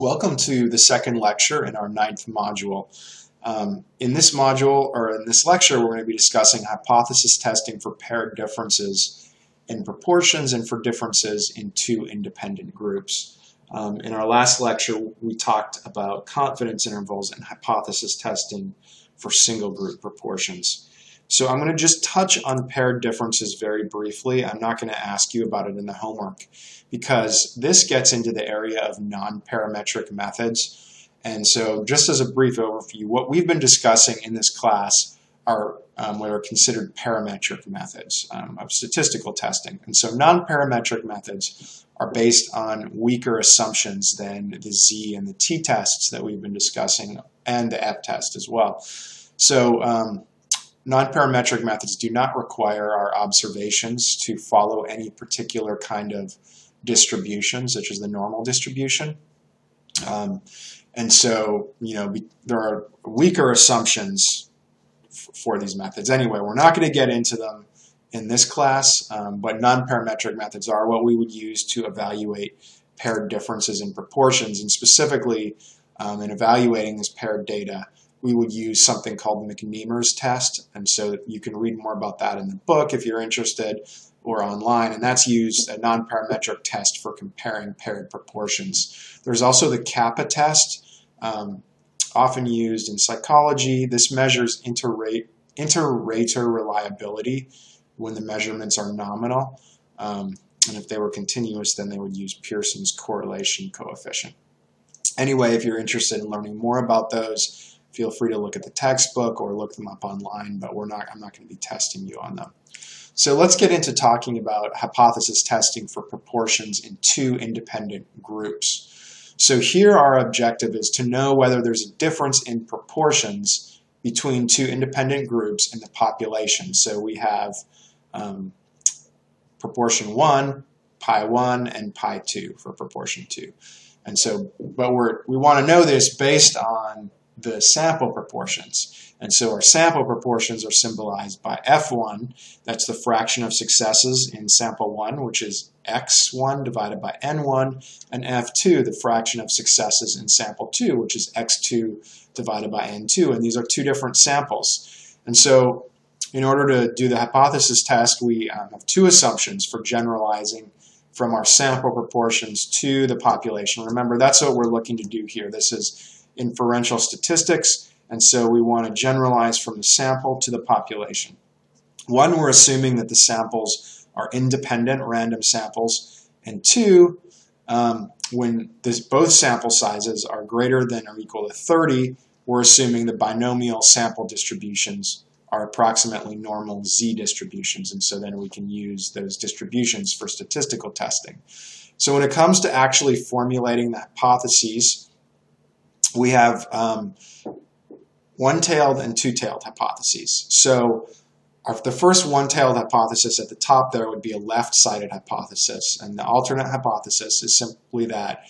Welcome to the second lecture in our ninth module. In this module, or in this lecture, we're going to be discussing hypothesis testing for paired differences in proportions and for differences in two independent groups. In our last lecture, we talked about confidence intervals and hypothesis testing for single group proportions. So I'm going to just touch on paired differences very briefly. I'm not going to ask you about it in the homework because this gets into the area of non-parametric methods. And so just as a brief overview, what we've been discussing in this class are what are considered parametric methods of statistical testing. And so non-parametric methods are based on weaker assumptions than the Z and the T tests that we've been discussing, and the F test as well. So non-parametric methods do not require our observations to follow any particular kind of distribution, such as the normal distribution. And so, there are weaker assumptions for these methods. Anyway, we're not going to get into them in this class, but non-parametric methods are what we would use to evaluate paired differences in proportions. And specifically, in evaluating this paired data, we would use something called the McNemer's test. And so you can read more about that in the book if you're interested, or online. And that's used, a non-parametric test for comparing paired proportions. There's also the kappa test, often used in psychology. This measures inter-rater reliability when the measurements are nominal. And if they were continuous, then they would use Pearson's correlation coefficient. Anyway, if you're interested in learning more about those, feel free to look at the textbook or look them up online, but I'm not going to be testing you on them. So let's get into talking about hypothesis testing for proportions in two independent groups. So here our objective is to know whether there's a difference in proportions between two independent groups in the population. So we have proportion 1, pi 1, and pi 2 for proportion 2. And so, but we want to know this based on the sample proportions. And so our sample proportions are symbolized by F1, that's the fraction of successes in sample 1, which is X1 divided by N1, and F2, the fraction of successes in sample 2, which is X2 divided by N2, and these are two different samples. And so in order to do the hypothesis test, we have two assumptions for generalizing from our sample proportions to the population. Remember, that's what we're looking to do here. This is inferential statistics, and so we want to generalize from the sample to the population. One, we're assuming that the samples are independent random samples, and two, when both sample sizes are greater than or equal to 30, we're assuming the binomial sample distributions are approximately normal Z distributions, and so then we can use those distributions for statistical testing. So when it comes to actually formulating the hypotheses, we have one-tailed and two-tailed hypotheses. So the first one-tailed hypothesis at the top there would be a left-sided hypothesis, and the alternate hypothesis is simply that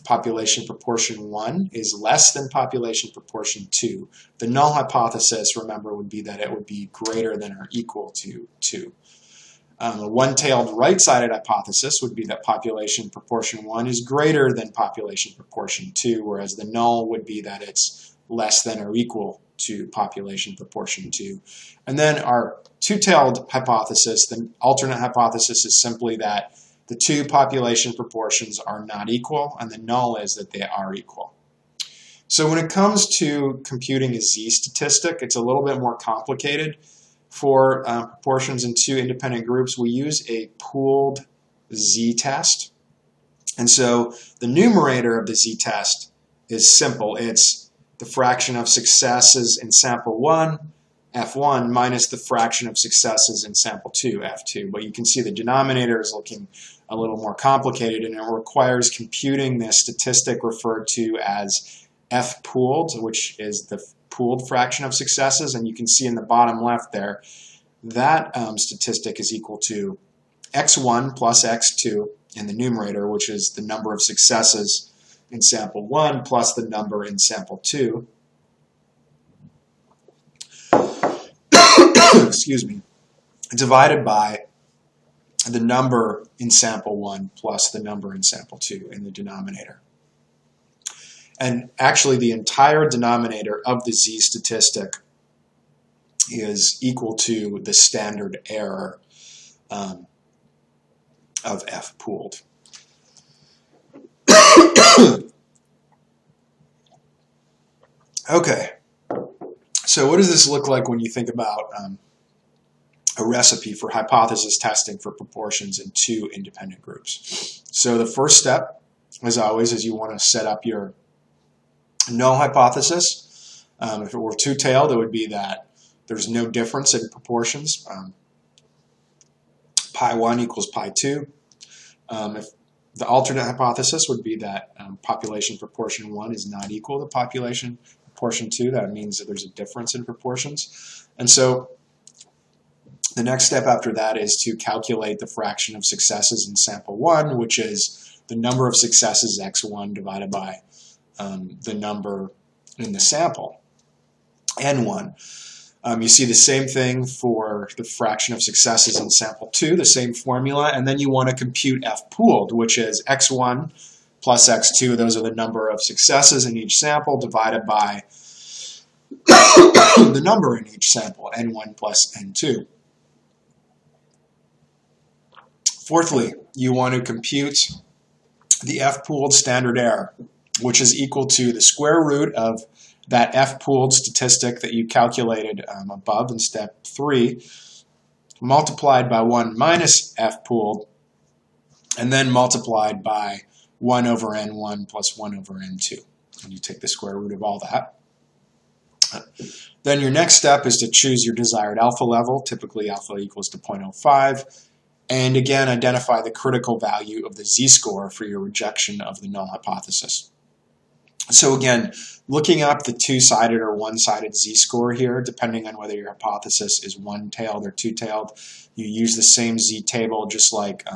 population proportion 1 is less than population proportion 2. The null hypothesis, remember, would be that it would be greater than or equal to 2. A one-tailed right-sided hypothesis would be that population proportion 1 is greater than population proportion 2, whereas the null would be that it's less than or equal to population proportion 2. And then our two-tailed hypothesis, the alternate hypothesis, is simply that the two population proportions are not equal, and the null is that they are equal. So when it comes to computing a Z statistic, it's a little bit more complicated. For proportions in two independent groups, we use a pooled Z test. And so the numerator of the Z test is simple. It's the fraction of successes in sample 1, F1, minus the fraction of successes in sample 2, F2. But you can see the denominator is looking a little more complicated, and it requires computing the statistic referred to as F pooled, which is the pooled fraction of successes, and you can see in the bottom left there that statistic is equal to x1 plus x2 in the numerator, which is the number of successes in sample 1 plus the number in sample 2. Excuse me, divided by the number in sample 1 plus the number in sample 2 in the denominator. And actually the entire denominator of the z statistic is equal to the standard error of F pooled. Okay, so what does this look like when you think about a recipe for hypothesis testing for proportions in two independent groups? So the first step, as always, is you want to set up your null hypothesis. If it were two-tailed, it would be that there's no difference in proportions. Pi 1 equals pi 2. If the alternate hypothesis would be that population proportion 1 is not equal to population proportion 2. That means that there's a difference in proportions. And so the next step after that is to calculate the fraction of successes in sample 1, which is the number of successes x1 divided by the number in the sample, n1. You see the same thing for the fraction of successes in sample 2, the same formula, and then you want to compute F pooled, which is x1 plus x2. Those are the number of successes in each sample divided by the number in each sample, n1 plus n2. Fourthly, you want to compute the F pooled standard error, which is equal to the square root of that F pooled statistic that you calculated above in step 3, multiplied by 1 minus F pooled, and then multiplied by 1 over n1 plus 1 over n2. And you take the square root of all that. Then your next step is to choose your desired alpha level, typically alpha equals to 0.05, and again identify the critical value of the z-score for your rejection of the null hypothesis. So again, looking up the two-sided or one-sided z-score here, depending on whether your hypothesis is one-tailed or two-tailed, you use the same z-table just like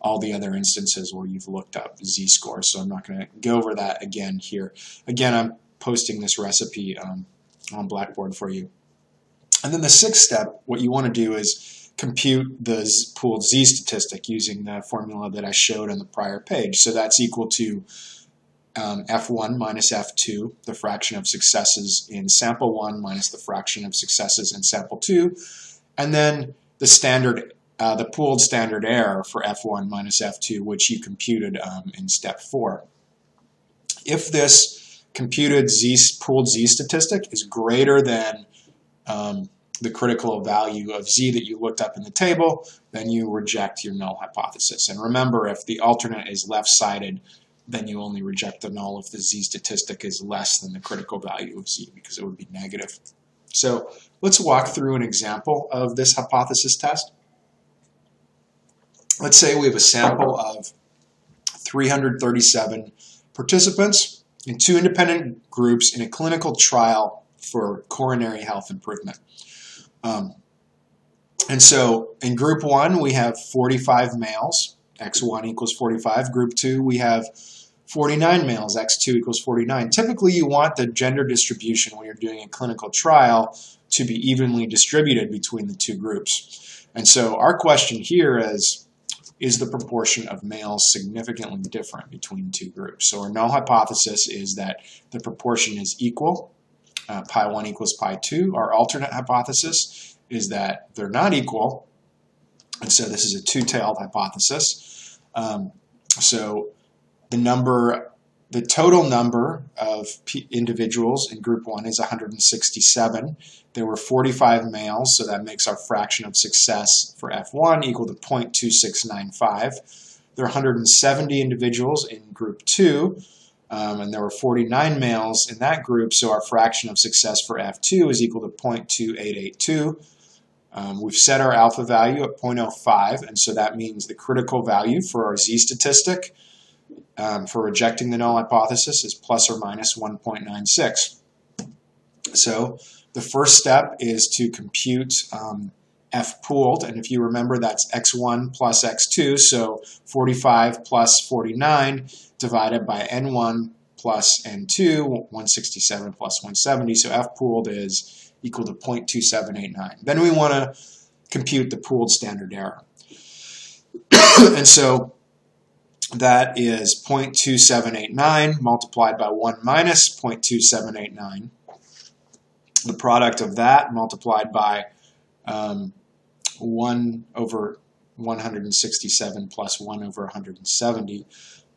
all the other instances where you've looked up z-score. So I'm not going to go over that again here. Again, I'm posting this recipe on Blackboard for you. And then the sixth step, what you want to do is compute the pooled z statistic using the formula that I showed on the prior page. So that's equal to F1 minus F2, the fraction of successes in sample 1 minus the fraction of successes in sample 2, and then the standard, the pooled standard error for F1 minus F2, which you computed in step 4. If this computed pooled z statistic is greater than the critical value of z that you looked up in the table, then you reject your null hypothesis. And remember, if the alternate is left-sided, then you only reject the null if the z statistic is less than the critical value of z, because it would be negative. So let's walk through an example of this hypothesis test. Let's say we have a sample of 337 participants in two independent groups in a clinical trial for coronary health improvement. And so in group 1, we have 45 males, x1 equals 45. Group 2, we have 49 males, x2 equals 49. Typically, you want the gender distribution when you're doing a clinical trial to be evenly distributed between the two groups. And so our question here is the proportion of males significantly different between two groups? So our null hypothesis is that the proportion is equal. Pi 1 equals pi 2. Our alternate hypothesis is that they're not equal, and so this is a two-tailed hypothesis. So the total number of individuals in group 1 is 167. There were 45 males, so that makes our fraction of success for F1 equal to 0.2695. There are 170 individuals in group 2, and there were 49 males in that group, so our fraction of success for F2 is equal to 0.2882. We've set our alpha value at 0.05, and so that means the critical value for our z statistic for rejecting the null hypothesis is plus or minus 1.96. So the first step is to compute F pooled, and if you remember, that's x1 plus x2, so 45 plus 49 divided by n1 plus n2, 167 plus 170, so F pooled is equal to 0.2789. Then we want to compute the pooled standard error. And so that is 0.2789 multiplied by 1 minus 0.2789. The product of that multiplied by 1 over 167 plus 1 over 170.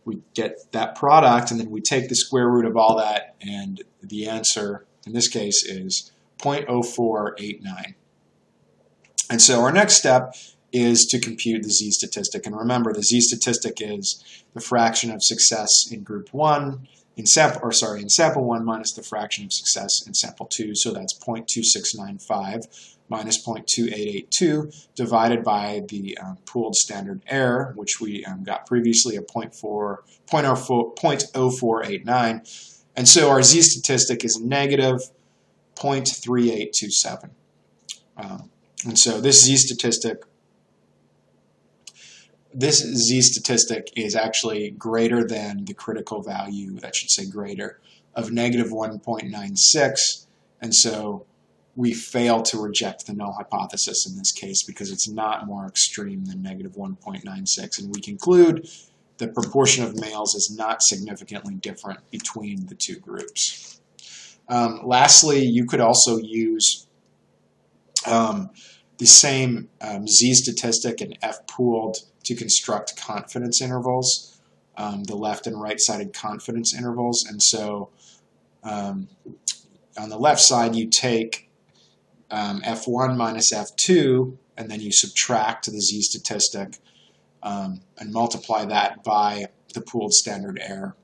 We get that product, and then we take the square root of all that, and the answer in this case is 0.0489. And so our next step is to compute the z-statistic. And remember, the z-statistic is the fraction of success in group 1 in sample 1 minus the fraction of success in sample 2. So that's 0.2695 minus 0.2882 divided by the pooled standard error, which we got previously at 0.0489. And so our z-statistic is negative 0.3827. And so this z-statistic is actually greater than the critical value, that should say greater, of negative 1.96. And so we fail to reject the null hypothesis in this case because it's not more extreme than negative 1.96. And we conclude the proportion of males is not significantly different between the two groups. Lastly, you could also use the same z-statistic and f-pooled to construct confidence intervals, the left and right-sided confidence intervals. And so on the left side, you take f1 minus f2, and then you subtract the z-statistic and multiply that by the pooled standard error.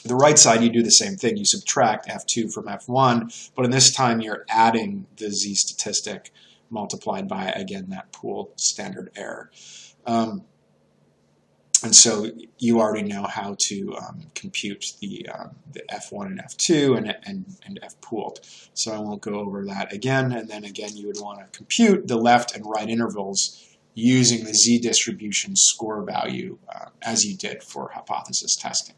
The right side, you do the same thing. You subtract f2 from f1, but in this time you're adding the z-statistic multiplied by, again, that pooled standard error. And so you already know how to compute the F1 and F2 and F pooled. So I won't go over that again. And then again, you would want to compute the left and right intervals using the z-distribution score value as you did for hypothesis testing.